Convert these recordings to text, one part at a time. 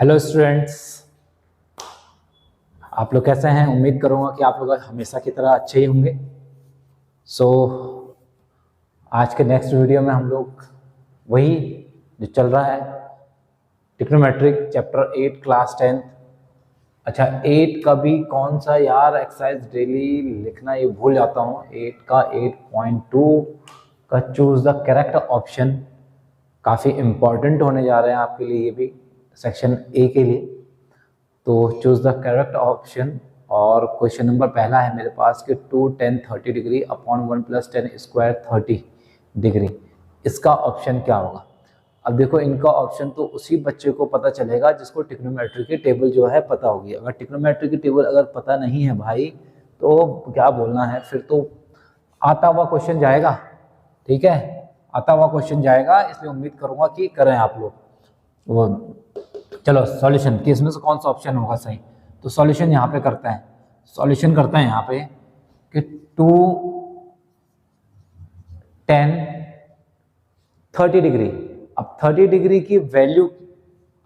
Hello students, आप लोग कैसे हैं? उम्मीद करूंगा कि आप लोग हमेशा की तरह अच्छे ही होंगे। आज के नेक्स्ट वीडियो में हम लोग वही जो चल रहा है ट्रिग्नोमेट्रिक चैप्टर 8 क्लास 10। अच्छा, 8 का भी कौन सा यार एक्सरसाइज डेली लिखना ये भूल जाता हूँ। 8 का 8.2 का चूज द करेक्ट ऑप्शन काफ़ी इम्पॉर्टेंट होने जा रहे हैं आपके लिए, ये भी सेक्शन ए के लिए। तो चूज द करेक्ट ऑप्शन और क्वेश्चन नंबर पहला है मेरे पास कि 2 10 30 डिग्री अपॉन 1 + 10 स्क्वायर 30 डिग्री, इसका ऑप्शन क्या होगा? अब देखो, इनका ऑप्शन तो उसी बच्चे को पता चलेगा जिसको ट्रिग्नोमेट्री की टेबल जो है पता होगी। अगर ट्रिग्नोमेट्री की टेबल अगर पता नहीं है भाई तो क्या बोलना है, फिर तो आता हुआ क्वेश्चन जाएगा। ठीक है, आता हुआ क्वेश्चन जाएगा, इसलिए उम्मीद करूंगा कि करें आप लोग। वो चलो सॉल्यूशन कि इसमें से कौन सा ऑप्शन होगा सही, तो सॉल्यूशन यहाँ पे करते हैं। सॉल्यूशन करते हैं यहाँ पे कि 2 10 30 डिग्री। अब 30 डिग्री की वैल्यू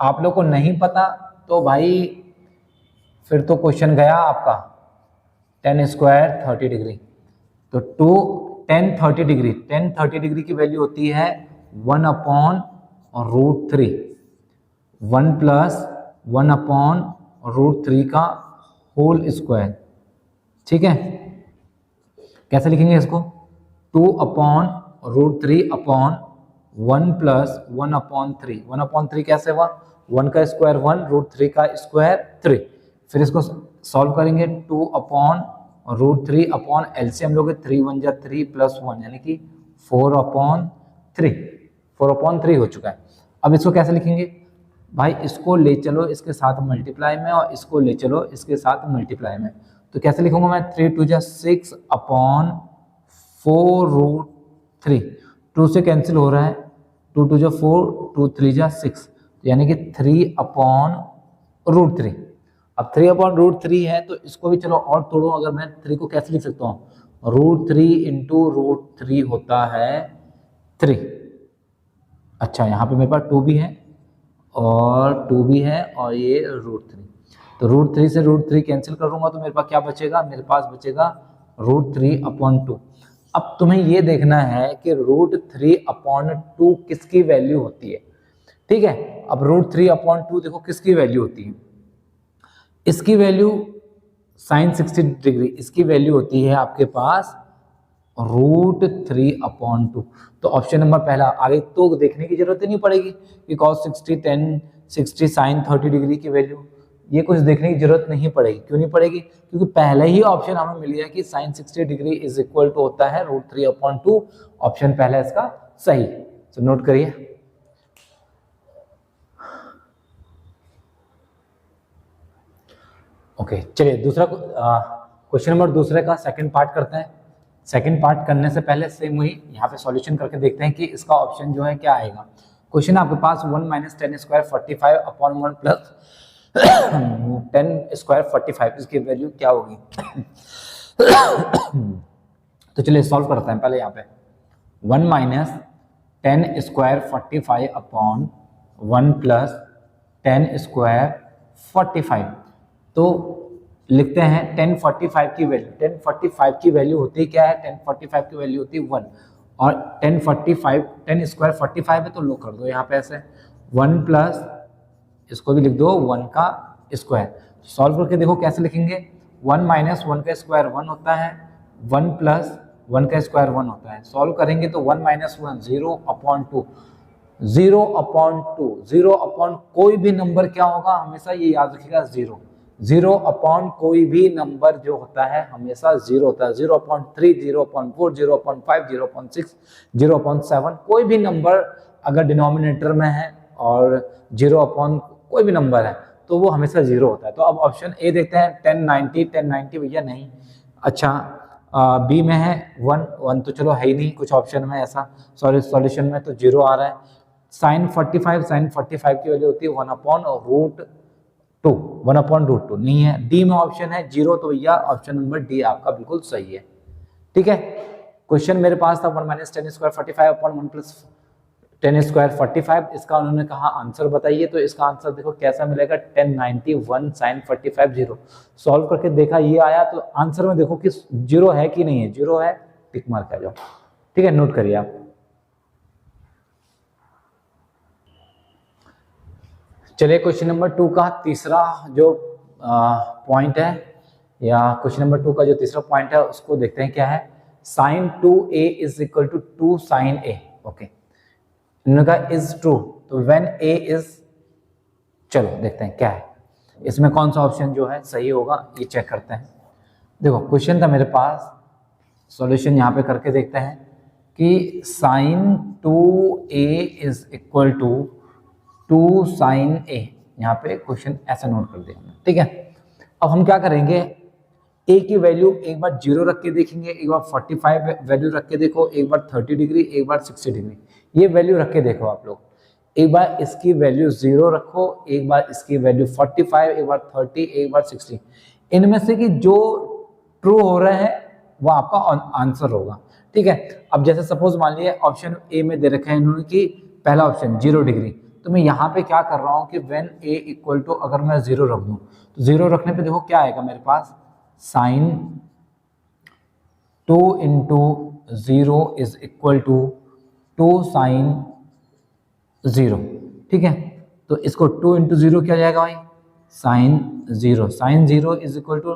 आप लोग को नहीं पता तो भाई फिर तो क्वेश्चन गया आपका। 10 स्क्वायर 30 डिग्री, तो 2 10 30 डिग्री, 10 30 डिग्री की वैल्यू होती है 1/√3, 1 + 1/√3 का होल स्क्वायर। ठीक है, कैसे लिखेंगे इसको? 2/√3 अपॉन 1 + 1/3। 1/3 कैसे हुआ? 1 का स्क्वायर 1, √3 का स्क्वायर 3। फिर इसको सॉल्व करेंगे। 2/√3 अपॉन एलसीएम लोगे, 3 × 1 = 3 + 1 यानी कि 4/3। 4/3 हो चुका है। अब इसको कैसे लिखेंगे भाई? इसको ले चलो इसके साथ मल्टीप्लाई में और इसको ले चलो इसके साथ मल्टीप्लाई में। तो कैसे लिखूंगा मैं? 3 × 2 = 6 अपॉन 4√3। 2 से कैंसिल हो रहा है, 2 × 2 = 4, 2 × 3 = 6, यानी कि 3/√3। अब 3/√3 है तो इसको भी चलो और तोड़ो। अगर मैं 3 को कैसे लिख सकता हूँ? √3 × √3 होता है 3। अच्छा, यहाँ पे मेरे पास 2 भी है और 2 भी है और ये √3, तो √3 से √3 कैंसिल करूंगा तो मेरे पास क्या बचेगा? मेरे पास बचेगा √3/2। अब तुम्हें ये देखना है कि √3/2 किसकी वैल्यू होती है। ठीक है, अब √3/2 देखो किसकी वैल्यू होती है। इसकी वैल्यू sin 60 डिग्री, इसकी वैल्यू होती है आपके पास √3/2। तो ऑप्शन नंबर पहला। आगे तो देखने की जरूरत ही नहीं पड़ेगी कि cos 60 10 60 sin 30 डिग्री की वैल्यू, ये कुछ देखने की जरूरत नहीं पड़ेगी। क्यों नहीं पड़ेगी? क्योंकि पहले ही ऑप्शन हमें मिल गया कि sin 60 डिग्री = होता है √3/2। ऑप्शन पहला इसका सही। तो नोट करिए। ओके, चलिए दूसरा क्वेश्चन नंबर दूसरे का सेकंड पार्ट करते हैं। सेकंड पार्ट करने से पहले सेम वही यहाँ पे सॉल्यूशन करके देखते हैं कि इसका ऑप्शन जो है क्या आएगा। क्वेश्चन आपके पास 1 - 10 स्क्वायर 45 अपॉन 1 + 10 स्क्वायर 45, इसकी वैल्यू क्या होगी? तो चलिए सॉल्व करते हैं पहले। यहाँ पे 1 - 10 स्क्वायर 45 अपॉन 1 + 10 स्क्वायर 45। तो लिखते हैं 1045 की वैल्यू। 1045 की वैल्यू होती क्या है? 1045 की वैल्यू होती है 1 और 1045 10 स्क्वायर 45 है तो लो कर दो यहाँ पे ऐसे 1 + इसको भी लिख दो 1 का स्क्वायर। सॉल्व करके देखो कैसे लिखेंगे। 1 - 1 का स्क्वायर 1 होता है, 1 + 1 का स्क्वायर 1 होता है। सॉल्व करेंगे तो 1 - 1 0/2, 0/2, 0/ कोई भी नंबर क्या होगा हमेशा ये याद रखिएगा 0। 0/ कोई भी नंबर जो होता है हमेशा 0 होता है। 0/3, 0/4, 0/5, 0/6, 0/7, कोई भी नंबर अगर डिनोमिनेटर में है और 0/ कोई भी नंबर है तो वो हमेशा 0 होता है। तो अब ऑप्शन ए देखते हैं। 1090, 1090 भैया नहीं। अच्छा, बी में है 1 तो चलो है ही नहीं कुछ ऑप्शन में ऐसा। सॉरी, सॉल्यूशन में तो 0 आ रहा है। sin 45 की वैल्यू होती है 1/√2, 1/√2 नहीं है। डी में ऑप्शन है 0, तो भैया ऑप्शन नंबर डी आपका बिल्कुल सही है। ठीक है, क्वेश्चन मेरे पास था 1 - 10 स्क्वायर 45 अपॉन 1 + 10 स्क्वायर 45, इसका उन्होंने कहा आंसर बताइए, तो इसका आंसर देखो कैसा मिलेगा 1091 साइन 45 जीरो। सॉल्व करके देखा ये आया, तो आंसर में देखो कि जीरो है कि नहीं है, जीरो है, टिक मार्क आ जाओ। ठीक है, नोट करिए आप। चलिए क्वेश्चन नंबर 2 का तीसरा जो पॉइंट है, या क्वेश्चन नंबर 2 का जो तीसरा पॉइंट है उसको देखते हैं क्या है। Sine 2a is equal to 2 sine a। Okay, इन्होंने कहा इज ट्रू, तो व्हेन a इज, चलो देखते हैं क्या है इसमें, कौन सा ऑप्शन जो है सही होगा ये चेक करते हैं। देखो क्वेश्चन था मेरे पास, सॉल्यूशन यहाँ पे करके देखते हैं कि sine 2a is equal to 2 sine a। यहाँ पे क्वेश्चन ऐसा नोट कर दिया, ठीक है। अब हम क्या करेंगे, a की वैल्यू एक बार 0 रख के देखेंगे, एक बार 45 वैल्यू रख के देखो, एक बार 30 डिग्री, एक बार 60 डिग्री, ये वैल्यू रख के देखो आप लोग। एक बार इसकी वैल्यू 0 रखो, एक बार इसकी वैल्यू 45, एक बार 30, एक बार 60। इनमें से कि जो ट्रू हो रहा है वो आपका आंसर होगा, ठीक है। अब जैसे सपोज मान लिया ऑप्शन ए में दे रखा है इन्होंने कि पहला ऑप्शन 0 डिग्री, तो मैं यहाँ पे क्या कर रहा हूँ कि व्हेन a इक्वल टू, अगर मैं 0 रख दूँ तो 0 रखने पे देखो क्या आएगा मेरे पास, sine 2 into 0 is equal to 2 sine 0, ठीक है। तो इसको 2 इंटू 0 क्या जाएगा भाई, sine 0। Sine 0 is equal to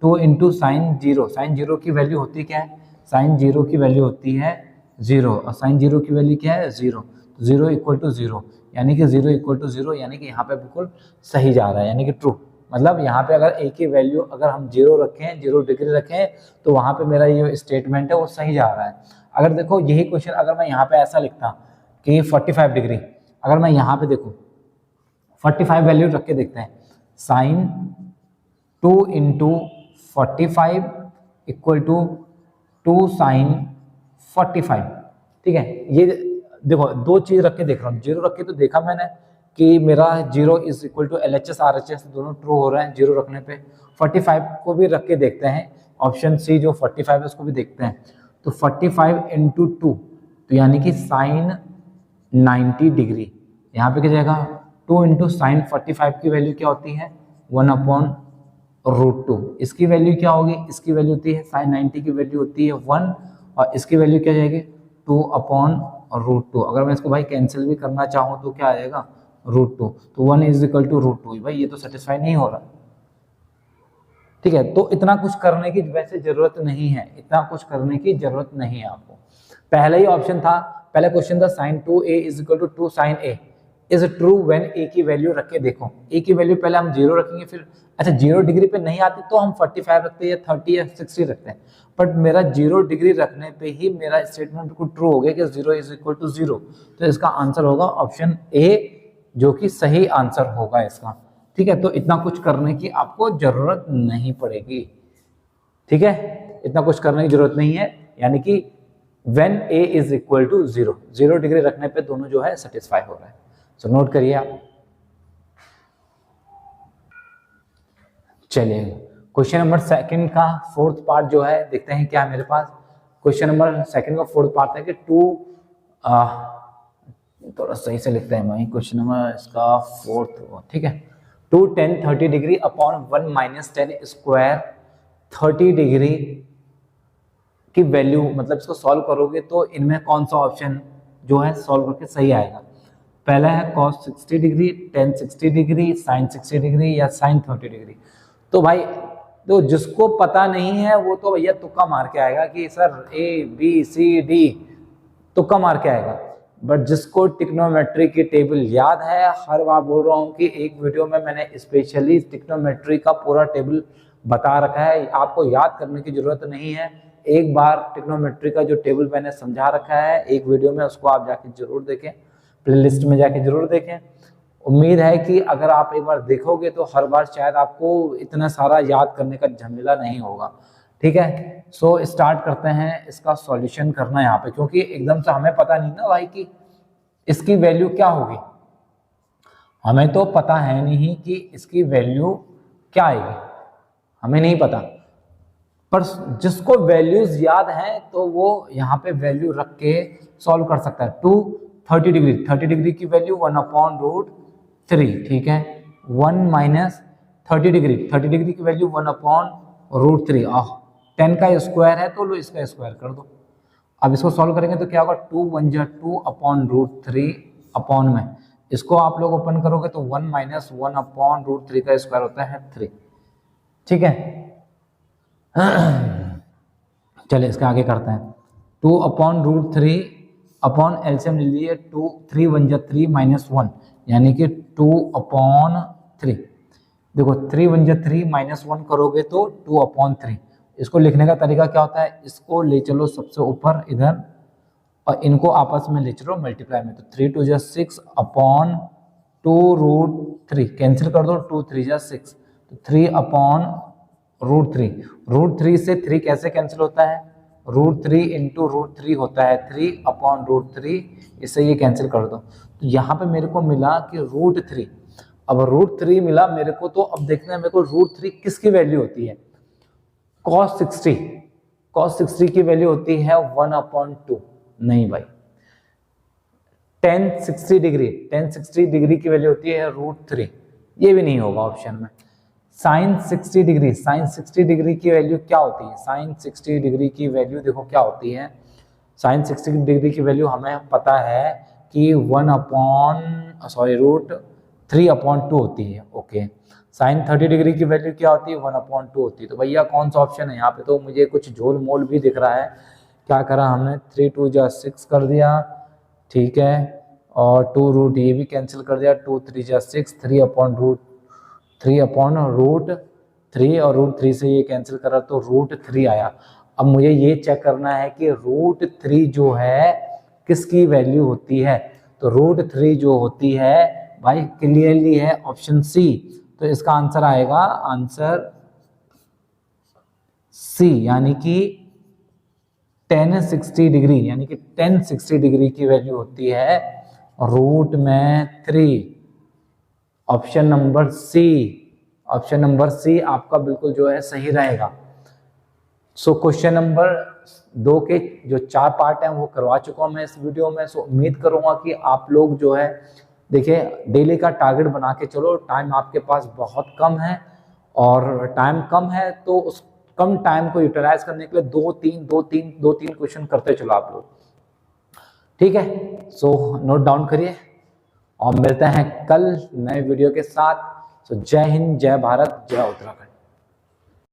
2 into sine 0। Sine 0 की वैल्यू होती क्या है, साइन 0 की वैल्यू होती है 0, और साइन 0 की वैल्यू क्या है 0। 0 इक्वल टू 0, यानी कि 0 इक्वल टू 0, यानी कि यहाँ पे बिल्कुल सही जा रहा है, यानी कि ट्रू। मतलब यहाँ पे अगर a की वैल्यू अगर हम 0 रखें, 0 डिग्री रखें, तो वहाँ पे मेरा ये स्टेटमेंट है वो सही जा रहा है। अगर देखो यही क्वेश्चन अगर मैं यहाँ पे ऐसा लिखता कि 45 डिग्री, अगर मैं यहाँ पे देखूँ 45 वैल्यू रख के देखते हैं, sine 2 into 45 equal to 2 sine 45, ठीक है। ये देखो दो चीज रख के देख रहा हूँ, 0 रख के तो देखा मैंने कि मेरा 0 is equal to LHS RHS दोनों ट्रू हो रहे हैं 0 रखने पे। 45 को भी रख के देखते हैं, ऑप्शन सी जो 45 है उसको भी देखते हैं, तो 45 इंटू 2, तो यानी कि साइन 90 डिग्री। यहाँ पे क्या जाएगा, 2 इंटू साइन 45 की वैल्यू क्या होती है 1/√2। इसकी वैल्यू क्या होगी, इसकी वैल्यू होती है साइन 90 की वैल्यू होती है 1, और इसकी वैल्यू क्या जाएगी 2/√2। अगर मैं इसको भाई कैंसिल भी करना चाहूँ तो क्या आ जाएगा √2, तो 1 इज इक्वल टू √2। भाई ये तो सेटिस्फाई नहीं हो रहा, ठीक है। तो इतना कुछ करने की वैसे जरूरत नहीं है, इतना कुछ करने की जरूरत नहीं है आपको। पहला ही ऑप्शन था, पहला क्वेश्चन था sine 2a is equal to 2 sine a is true when a की वैल्यू रख के देखो। a की वैल्यू पहले हम 0 रखेंगे, फिर अच्छा 0 डिग्री पे नहीं आती तो हम 45 रखते हैं या 30 या 60 रखते हैं, बट मेरा 0 डिग्री रखने पे ही मेरा स्टेटमेंट बिल्कुल ट्रू हो गया कि 0 इज इक्वल टू 0। तो इसका आंसर होगा ऑप्शन ए, जो कि सही आंसर होगा इसका, ठीक है। तो इतना कुछ करने की आपको जरूरत नहीं पड़ेगी, ठीक है, इतना कुछ करने की जरूरत नहीं है, यानी कि when a is equal to 0, 0 degree रखने पे दोनों जो है सेटिस्फाई हो रहा है। सो नोट करिए आप। चलिए क्वेश्चन नंबर सेकंड का फोर्थ पार्ट जो है देखते हैं क्या है मेरे पास। क्वेश्चन नंबर सेकंड का फोर्थ पार्ट है कि थोड़ा सही से लिखते हैं भाई, क्वेश्चन नंबर इसका फोर्थ, ठीक है। 2 10 30 degree upon 1 minus 10 square 30 degree की वैल्यू, मतलब इसको सॉल्व करोगे तो इनमें कौन सा ऑप्शन जो है सॉल्व करके सही आएगा। पहला है cos 60 degree, tan 60 degree, sin 60 degree या sin 30 डिग्री। तो भाई तो जिसको पता नहीं है वो तो भैया तुक्का मार के आएगा कि सर ABCD, तुक्का मार के आएगा। बट जिसको ट्रिग्नोमेट्री की टेबल याद है, हर बार बोल रहा हूँ कि एक वीडियो में मैंने स्पेशली ट्रिग्नोमेट्री का पूरा टेबल बता रखा है, आपको याद करने की जरूरत नहीं है। एक बार ट्रिग्नोमेट्री का जो टेबल मैंने समझा रखा है एक वीडियो में, उसको आप जाके जरूर देखें, प्लेलिस्ट में जाके जरूर देखें। उम्मीद है कि अगर आप एक बार देखोगे तो हर बार शायद आपको इतना सारा याद करने का झमेला नहीं होगा, ठीक है। सो स्टार्ट करते हैं इसका सॉल्यूशन करना यहाँ पे, क्योंकि एकदम से हमें पता नहीं ना भाई कि इसकी वैल्यू क्या होगी, हमें तो पता है नहीं कि इसकी वैल्यू क्या आएगी, हमें नहीं पता। पर जिसको वैल्यूज याद हैं तो वो यहाँ पे वैल्यू रख के सॉल्व कर सकता है। 2 30 डिग्री की वैल्यू 1/√3, ठीक है। 1 माइनस 30 डिग्री की वैल्यू 1/√3। 10 का स्क्वायर है तो लो इसका स्क्वायर कर दो। अब इसको सॉल्व करेंगे तो क्या होगा, 2 1 जा 2/√3 अपॉन में, इसको आप लोग ओपन करोगे तो 1 माइनस 1/√3 का स्क्वायर होता है 3, ठीक है। चलिए इसके आगे करते हैं। 2/√3 अपॉन एलसीएम ले लिए, 2 3 1 जा 3 माइनस 1 यानी कि 2/3। देखो 3 1 जा 3 माइनस 1 करोगे तो 2/3। इसको लिखने का तरीका क्या होता है, इसको ले चलो सबसे ऊपर इधर और इनको आपस में ले चलो मल्टीप्लाई में, तो 3 2 जा 6/2√3 कैंसिल कर दो, 2 3 जा 6, तो 3/√3। √3 से 3 कैसे कैंसिल होता है, √3 इंटू √3 होता है 3/√3, इससे ये कैंसिल कर दो। तो यहाँ पे मेरे को मिला कि √3। अब √3 मिला मेरे को, तो अब देखना है मेरे को √3 किसकी वैल्यू होती है, cos 60 की वैल्यू होती है 1/2। नहीं भाई, tan 60 डिग्री की वैल्यू होती है √3, ये भी नहीं होगा ऑप्शन में। sin 60 डिग्री की वैल्यू क्या होती है, sin 60 डिग्री की वैल्यू देखो क्या होती है, sin 60 डिग्री की वैल्यू हमें पता है कि √3/2 होती है, ओके। sin 30 डिग्री की वैल्यू क्या होती है, 1/2 होती है। तो भैया कौन सा ऑप्शन है यहाँ पे, तो मुझे कुछ झोल मोल भी दिख रहा है। क्या करा हमने, 3 2 जा 6 कर दिया, ठीक है, और 2 ये भी कैंसिल कर दिया, 2 3 जा 6, 3/√3 और √3 से ये कैंसिल करा तो √3 आया। अब मुझे ये चेक करना है कि √3 जो है किसकी वैल्यू होती है, तो √3 जो होती है भाई क्लियरली है ऑप्शन सी, तो इसका आंसर आएगा आंसर सी, यानी कि tan 60 डिग्री, यानी कि tan 60 डिग्री की वैल्यू होती है √3। ऑप्शन नंबर सी आपका बिल्कुल जो है सही रहेगा। सो क्वेश्चन नंबर 2 के जो 4 पार्ट हैं वो करवा चुका हूं मैं इस वीडियो में। सो उम्मीद करूंगा कि आप लोग जो है देखिए डेली का टारगेट बना के चलो। टाइम आपके पास बहुत कम है और टाइम कम है तो उस कम टाइम को यूटिलाइज करने के लिए 2-3 क्वेश्चन करते चलो आप लोग, ठीक है। सो नोट डाउन करिए और मिलते हैं कल नए वीडियो के साथ। सो जय हिंद, जय भारत, जय उत्तराखंड।